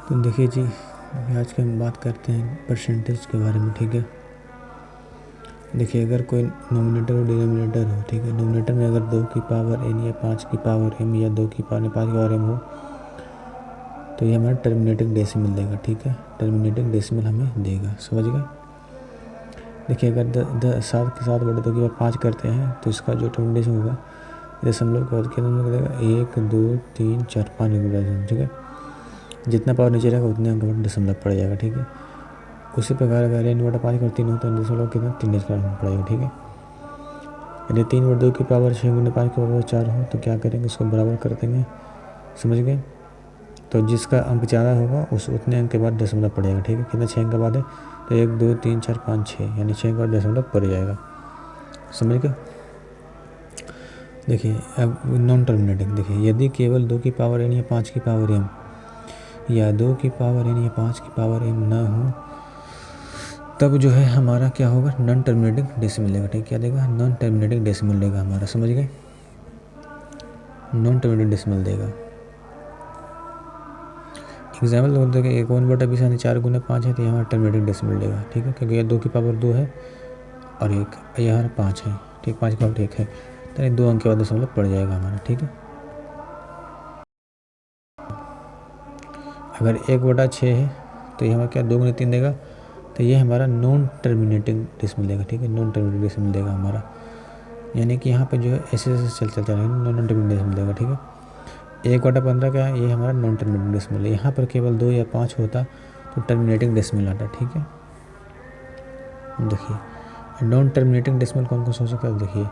तो देखिए जी, आज के हम बात करते हैं परसेंटेज के बारे में। ठीक है, देखिए अगर कोई नोमिनेटर और डिनोमिनेटर हो, ठीक है, नोमिनेटर में अगर 2 की पावर n या 5 की पावर m या 2 की पावर 5 की पावर m हो तो ये हमारा टर्मिनेटिंग डेसिमल देगा। ठीक है, टर्मिनेटिंग डेसिमल हमें देगा, समझ गए। देखिए अगर 7 के साथ बटे 2 की पावर 5 करते हैं तो इसका जो टर्मिनेशन होगा दशमलव के बाद कितना नंबर देगा, 1 2 3 4 5 नंबर। ठीक है, जितना पावर नीचे रहेगा उतने अंक बटा दशमलव पड़ जाएगा। ठीक है, उसी प्रकार अगर n बटा 5 का 3 होता है दशमलव कितना 3 का पड़ेगा। ठीक है, यदि 3 बटे 2 की पावर 6 गुने 5 की पावर 4 हो तो क्या करेंगे, इसको बराबर कर देंगे, समझ गए। तो जिसका अंक ज़्यादा होगा उस उतने अंक के बाद दशमलव पड़ेगा। ठीक है, कितना 6 अंक के बाद है तो 1 2 3 4 5 6 यानी 6 के बाद दशमलव पड़ जाएगा, समझ गए। देखिए अब नॉन टर्मिनेटिंग, देखिए यदि केवल 2 की पावर n या 5 की पावर m या 2 की पावर n या 5 की पावर m ना हो तब जो है हमारा क्या होगा, नॉन टर्मिनेटिंग डेसिमल देगा। ठीक, क्या देगा, नॉन टर्मिनेटिंग डेसिमल देगा हमारा, समझ गए, नॉन टर्मिनेटिंग डेसिमल देगा। एग्जाम्पल बोलते हैं कि 1/20 यानी 4 गुने 5 है तो यहाँ टर्मिनेटिंग डेसिमल देगा। ठीक है, क्योंकि ये 2 की पावर 2 है और यहाँ 5 है। ठीक, 5 की पावर 1 है तो ये 2 अंक के बाद दशमलव पड़ जाएगा हमारा। ठीक है, अगर 1/6 है तो ये हमारा क्या 2 गुने 3 देगा तो ये हमारा नॉन टर्मिनेटिंग डेसिमल देगा। ठीक है, नॉन टर्मिनेटिंग डेसिमल देगा हमारा, यानी कि यहाँ पे जो है ऐसे चल रहेगा, नॉन टर्मिनेटिंग डेसिमल देगा। ठीक है, 1/15 क्या है, ये हमारा नॉन टर्मिनेटिंग डेसिमल है। यहाँ पर केवल 2 या 5 होता तो टर्मिनेटिंग डेसिमल आता। ठीक है, देखिए नॉन टर्मिनेटिंग डेसिमल कौन कौन सा हो सकता है, देखिए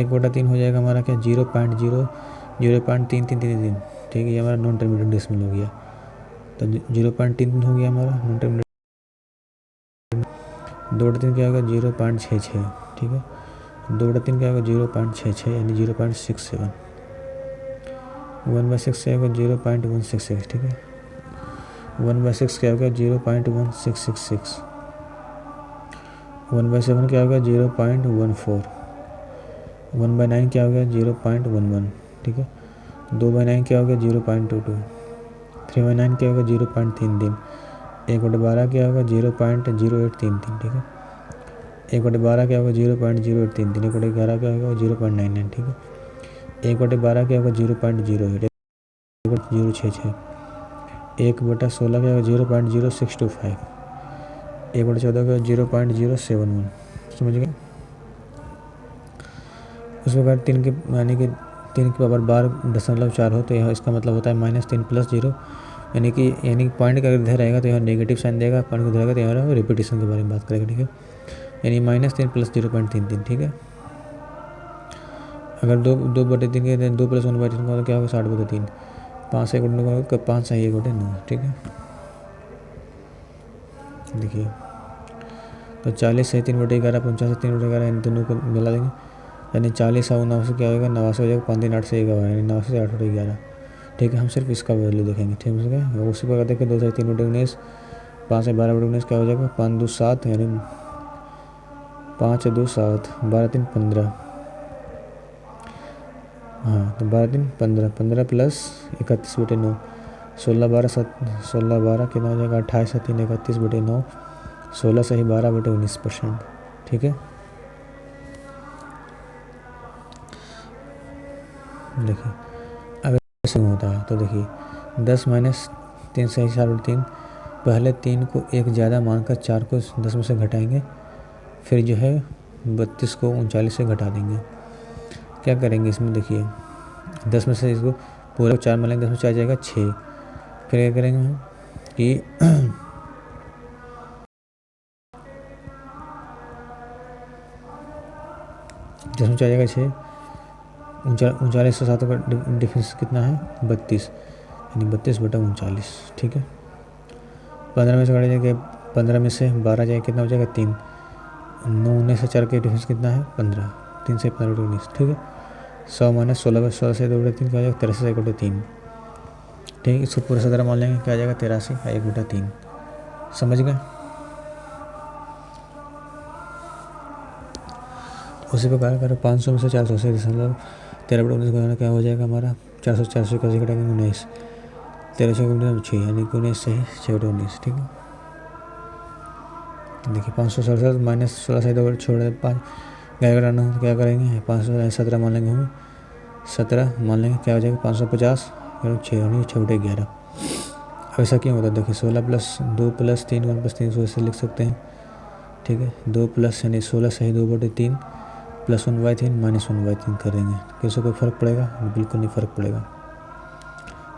1/3 हो जाएगा हमारा क्या 0.00333। ठीक है, ये हमारा नॉन टर्मिनेटिंग डेसिमल हो गया। तो 0.3 हो गया हमारा नॉन टर्मिनेटिंग। 2/3 क्या होगा 0.66। ठीक है, 2/3 क्या होगा 0.66 यानी 0.67। 1/6 क्या होगा 0.166। ठीक है, 1/6 क्या होगा 0.1666। 1/7 क्या होगा 0.14। 1/9 क्या होगा 0.11। ठीक है, 2/9 क्या होगा 0.22। 3/9 क्या होगा 0.33। 1/12 क्या होगा 0.0833। ठीक है, 1/12 क्या होगा 0.0833। 1/11 क्या होगा 0.99। ठीक है, 1/12 क्या होगा 0.08। 1/066। 1/16 क्या होगा 0.0625। 1/14 का 0.071, समझ गए। उस प्रकार 3 की यानी कि 3 की पावर 12.4 हो तो यह इसका मतलब होता है -3 + 0, यानी कि पॉइंट का अगर इधर रहेगा तो यह नेगेटिव साइन देगा, पॉइंट को इधर रहेगा तो यहाँ रिपीटेशन के बारे में बात करेगा। ठीक है, यानी -3 + 0.33। ठीक है, अगर 2/3 के 2 + 1/3 का क्या होगा 60/3। 5 से 1 का 5 सही 1/9। ठीक है, देखिए तो 40 से 3/11 50 से 3/11 इन दोनों को मिला देंगे यानी 40 और 9 से क्या होगा 89 हो जाएगा। 5 3 8 से 1 यानी 9 से 8/11। ठीक है, हम सिर्फ इसका वैल्यू देखेंगे। ठीक है, उसी प्रकार देखें 2 से 3/19, 5 से 12/19 क्या हो जाएगा 5 2 7 यानी 5 2 7, 12 3 15। हाँ तो 12 3 15, 15 + 31/9, 16 12 7, 16 12 कितना हो जाएगा 28 3 31/9, 16 सही 12/19%। ठीक है, देखिए अगर ऐसे होता है तो देखिए 10 - 3 सही 4/3। पहले 3 को एक ज़्यादा मानकर 4 को 10 में से घटाएंगे, फिर जो है 32 को 39 से घटा देंगे। क्या करेंगे इसमें, देखिए 10 में से इसको पूरा 4 मान लेंगे, 10 में 4 जाएगा 6। फिर क्या करेंगे हम कि 10 में 4 जाएगा 6, 39 से 7 का डिफरेंस कितना है 32 यानी 32/39। ठीक है, 15 में से घटा जाएगा 15 में से 12 जाएगा कितना हो जाएगा 3। 9 19 से 4 के डिफरेंस कितना है 15, 3 से 15/19। ठीक है, 100 - 16 16 से 2/3 क्या हो जाएगा 83 से 1/3। ठीक है, इसको पूरा 17 मान लेंगे क्या आ जाएगा 83 का 1/3, समझ गए। उसी प्रकार अगर 500 में से 400 से 13/19 क्या हो जाएगा हमारा 400 400 का घटाएंगे 19, 13 6 6 यानी कि 19 सही 6 बटे 19 ठीक है। देखिए 567 माइनस 16 सही 2 छोड़ 5 क्या कराना हो तो क्या करेंगे 517 मान लेंगे हम 17 मान लेंगे क्या हो जाएगा 550 6 यानी 6 बटे 11। अब ऐसा क्यों होता है देखिए 16 प्लस 2 प्लस 3 1 प्लस 3 ऐसे लिख सकते हैं ठीक है। 2 प्लस यानी 16 सही 2 बटे 3 प्लस 1/3 माइनस 1/3 करेंगे किसी को फ़र्क पड़ेगा बिल्कुल नहीं फ़र्क पड़ेगा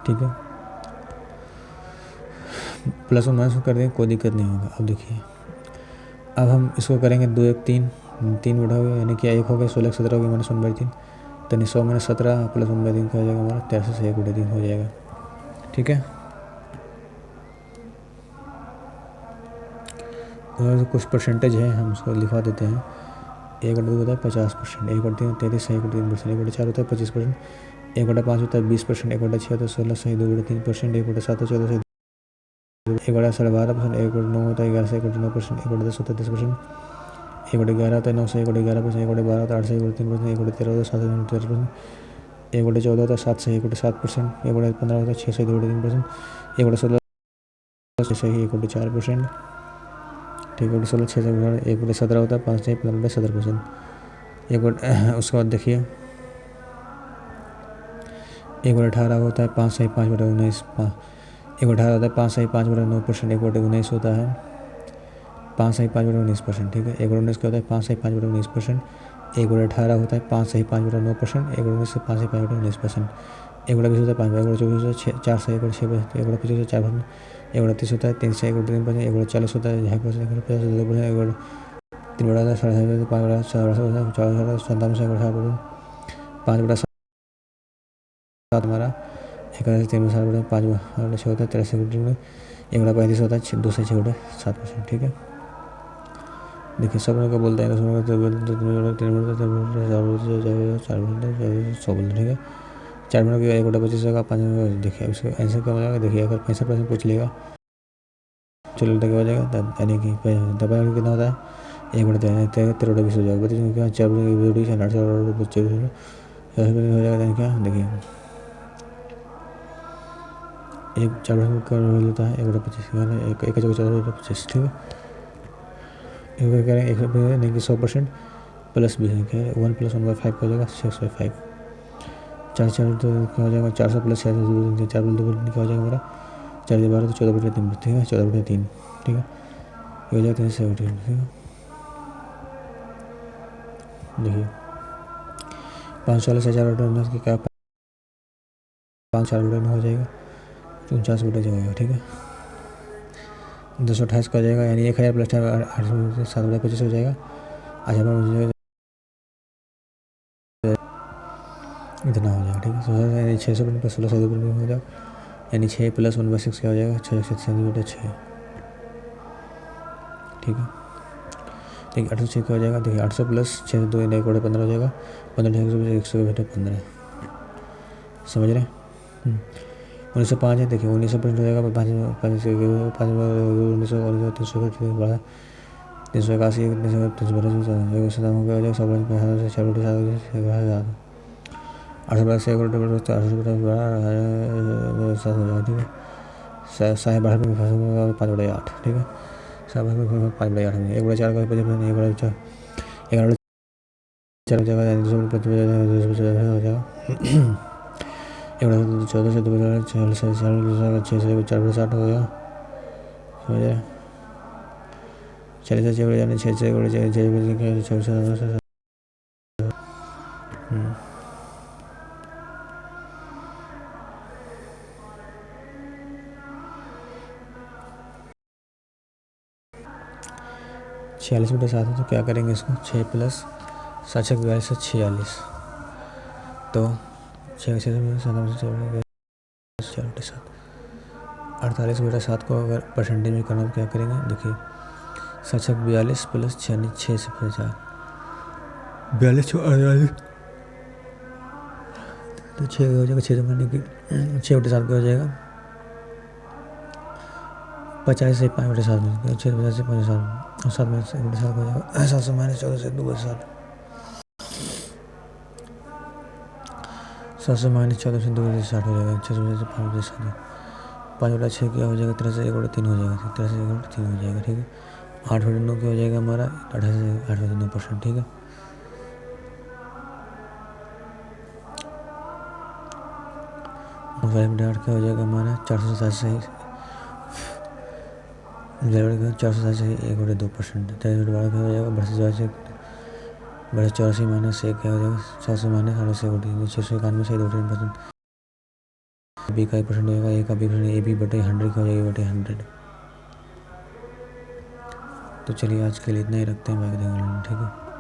ठीक है। प्लस और माइनस कर देंगे कोई दिक्कत नहीं होगा। अब देखिए अब हम इसको करेंगे 2 1 3 3 बटा हो गया यानी कि 1 हो गया 16 17 हो गया माइनस 1/3 तो 100 माइनस 17 प्लस 1/3 का हो जाएगा हमारा 13 से 1 बटे 3 हो जाएगा ठीक है। और कुछ परसेंटेज है हम उसको लिखवा देते हैं। 1 बटे 2 होता है 50%, 1 बटे 3 33 1 बटे 3%, 1 बटे 4 होता है 25%, 1 बटे 5 होता है 20%, 1 बटे 6 होता है 16 सही 2 बटे 3%, 1 बटे 7 होता है 14 सही 1 बटे 12.5%, 1 बटे 9 होता है 11 से 1 बटे 9%, 1 बटे 10 होता है 10%, 1 बटे 11 होता है 9 से 1 बटे 11%, 1 बटे 12 होता है 8 से 1 बटे 3%, 1 बटे 13 होता है 7 से 13%, 1 बटे 14 होता है 7 से 1 बटे 7%, 1 बटे 15 होता है 6 से 2 बटे 3%, 1 बटे 16 सही 1 बटे 4%, ठीक है 16 6 से 1 बटे 17 होता है 5 से 15 बटे 17%। एक बटे उसके बाद देखिए 1 बटे 18 होता है 5 सही 5 बटे 19 1 बटे 18 होता है 5 सही 5 बटे 9%, 1 बटे 19 होता है 5 सही 5 बटे 19% ठीक है। 1 बटे 19 क्या होता है 5 सही 5 बटे 19%, 1 बटे 18 होता है 5 सही 5 बटे 9%, 1 बटे 19 से 5 सही 5 बटे 19%, 1 बटे 20 होता है 5 1 बटे 24 होता है 4 सही 1 बटे 6%, 1 बटे 25 होता है 4%, 1 बटे 30 होता है 3 सही 1 बटे 3%, 1 बटे 40 होता है 2.5%, 1 बटे 50 होता है 2%, 1 बटे 3 बटा 5 बटा 4 57 से 1 बटे 5 बटा 7 हमारा 1 बटे 3 बटा 7 बटे 5 बटे 6 होता है 13 से 1 बटा 35 होता है 2 से 6 बटे 7% ठीक है। देखिए सब का बोलते हैं 10 का 3 बटे 100 बोलते ठीक है। 4 मिनट का 1 बटा 25 होगा 5 मिनट देखिए इसका आंसर क्या हो जाएगा। देखिए अगर 65% पूछ लेगा चलो तक हो जाएगा यानी कि दबा कितना होता है 1 बटे 13 बटे 20 हो जाएगा 25 क्या 4 बटे 20 8 बच्चे हो जाएगा यानी क्या देखिए 4% का होता है 1 बटे 25 1 जगह 4 बटे 25 ठीक है। एक करें 100% प्लस 20 1 प्लस 1/5 का हो जाएगा 6/5 4 4 तो क्या हो जाएगा 400 प्लस 6 4 2 क्या हो जाएगा हमारा 4 12 तो 14 बटे 3 ठीक है 14 बटे 3 ठीक है ये हो जाएगा 17 ठीक है। देखिए 540 से 4 बटे 9 की क्या 5 4 बटे 9 हो जाएगा 49 बटे जाएगा ठीक है। 228 का हो जाएगा यानी 1000 प्लस 800 7 बटे 25 हो जाएगा। अच्छा इतना हो जाएगा ठीक है। यानी 600 प्लस 16 हो जाएगा यानी 6 प्लस 1/6 क्या हो जाएगा 6 सेंटीमीटर 6 ठीक है। देखिए 806 क्या हो जाएगा देखिए 800 प्लस 6 2 1 बटे 15 हो जाएगा 15 100 बटे 15 समझ रहे हैं। 1905 है देखिए 19% हो जाएगा 381 300 हो गया 800 प्लस 1 बटे 800 बटे 7 हो जाएगा ठीक है। 5 बटे 8 ठीक है 5 बटे 8 1 बटे 4 का 1 बटे 4 11 4 हो जाएगा 2 हो जाएगा 1 बटे 14 से 2 बटे 4 से 6 से 4 बटे 60 हो गया समझ रहे 40 से 6 बटे जाने 6 से 6 बटे 6 से 46 बटे 7 है तो क्या करेंगे इसको 6 प्लस 7 6 42 से 46 तो 6 6 4 बटे 7 48 बटे 7 को अगर परसेंटेज में करना तो क्या करेंगे देखिए 7 6 42 प्लस 6 से 4 42 तो 6 हो जाएगा 6 करने की 6 बटे 7 का हो जाएगा 50 से 5 बटे 7 में 6 50 से 5 7 और 7 में से 1 बटे 7 हो जाएगा 7 से माइनस 14 से 2 बटे 7 7 से माइनस 14 से 2 बटे 7 हो जाएगा 6 से 5 बटे 7 5 बटा 6 क्या हो जाएगा, 13 से 1 बटा 3 हो जाएगा, 13 से 1 बटा 3 हो जाएगा, ठीक है। 8 बटा 9 क्या हो जाएगा हमारा, 28 से 8 बटा 9%, ठीक है। और 5 बटा 8 क्या हो जाएगा हमारा, 407 से 407 से 1 बटा 2%। 23 बटा 12 क्या हो जाएगा, 84 माइनस 1 क्या हो जाएगा, 700 माइनस 8 1 बटा 691 से 2%। बी का % होगा, ए का बी%, ए बी बटे 100 क्या हो जाएगी, बटे 100। तो चलिए आज के लिए इतना ही रखते हैं, बाकी देखेंगे, ठीक है।